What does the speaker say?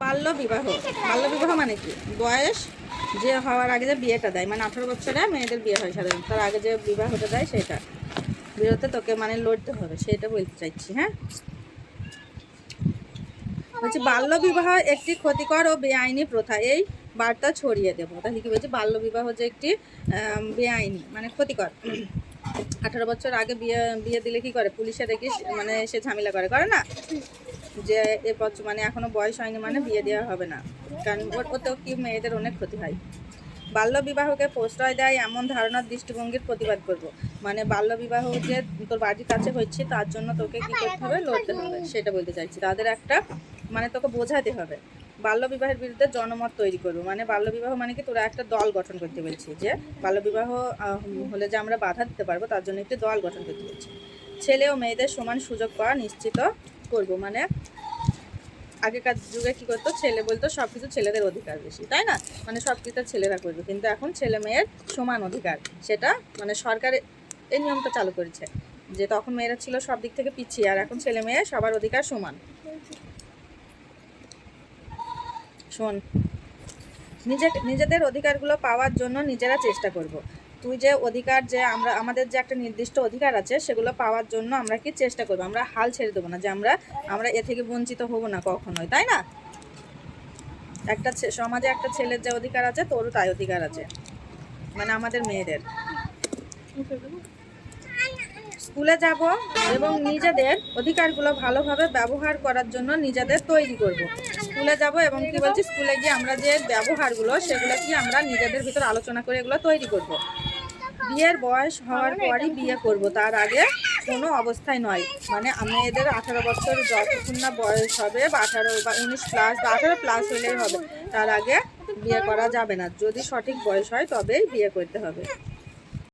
বাল্য বিবাহ। বাল্য বিবাহ মানে কি? বয়স যে হওয়ার আগে যে বিয়েটা দেয়, মানে 18 বছরে মেয়েদের বিয়ে হয় সাধারণত, তার আগে যে বিবাহটা দেয় সেটা বিরুদ্ধে তোকে মানে লড়তে হবে, সেটা বলতে চাইছি। হ্যাঁ, বলছি বাল্য বিবাহ একটি ক্ষতিকর ও বেআইনি প্রথা, এই বার্তা ছড়িয়ে দেবো। তাহলে কি বলছি? বাল্য বিবাহ যে একটি বেআইনি মানে ক্ষতিকর। 18 বছর আগে বিয়ে বিয়ে দিলে কি করে? পুলিশে দেখি মানে সে ঝামেলা করে করে না, যে এ বছর মানে এখনো বয়স হয়নি মানে বিয়ে দেওয়া হবে না, কারণ ওতেও কি মেয়েদের অনেক ক্ষতি হয়। বাল্য বিবাহকে প্রশ্রয় দেয় এমন ধারণার দৃষ্টিভঙ্গির প্রতিবাদ করব। মানে বাল্য বিবাহ যে তোর বাড়ির কাছে হচ্ছে তার জন্য তোকে কি করতে হবে? লড়তে হবে, সেটা বলতে চাইছি। তাদের একটা মানে তোকে বোঝাতে হবে। বাল্য বিবাহের বিরুদ্ধে জনমত তৈরি করবো। মানে বাল্য বিবাহ মানে কি, তোরা একটা দল গঠন করতে বলছি, যে বাল্য বিবাহ হলে যে আমরা বাধা দিতে পারবো তার জন্য একটি দল গঠন করতে বলছি। ছেলে ও মেয়েদের সমান সুযোগ পাওয়া নিশ্চিত করব। মানে আগেকার যুগে কী করতো? ছেলে বলতো সব কিছু ছেলেদের অধিকার বেশি, তাই না? মানে সব কিছু ছেলেরা করবে, কিন্তু এখন ছেলে মেয়ের সমান অধিকার, সেটা মানে সরকার এই নিয়মটা চালু করেছে, যে তখন মেয়েরা ছিল সব দিক থেকে পিছিয়ে, আর এখন ছেলে মেয়ে সবার অধিকার সমান। শোন, নিজেদের অধিকারগুলো পাওয়ার জন্য নিজেরা চেষ্টা করব। তুই যে অধিকার, যে আমরা আমাদের যে একটা নির্দিষ্ট অধিকার আছে, সেগুলো পাওয়ার জন্য আমরা কি চেষ্টা করবো? আমরা হাল ছেড়ে দেবো না, যে আমরা এ থেকে বঞ্চিত হব না কখনোই, তাই না? একটা সমাজে একটা ছেলের যে অধিকার আছে, তোরও তাই অধিকার আছে, মানে আমাদের মেয়েদের। স্কুলে যাব এবং নিজেদের অধিকারগুলো ভালোভাবে ব্যবহার করার জন্য নিজেদের তৈরি করব। স্কুলে যাব এবং কি বলছি, স্কুলে গিয়ে আমরা যে ব্যবহারগুলো সেগুলো কি আমরা নিজেদের ভিতর আলোচনা করে এগুলো তৈরি করব। বিয়ের বয়স হওয়ার পরই বিয়ে করব, তার আগে কোনো অবস্থায় নয়। মানে মেয়েদের 18 বছর যতক্ষণ না বয়স হবে, বা 18 বা 19 প্লাস বা 18 প্লাস হলেই হবে, তার আগে বিয়ে করা যাবে না। যদি সঠিক বয়স হয় তবেই বিয়ে করতে হবে।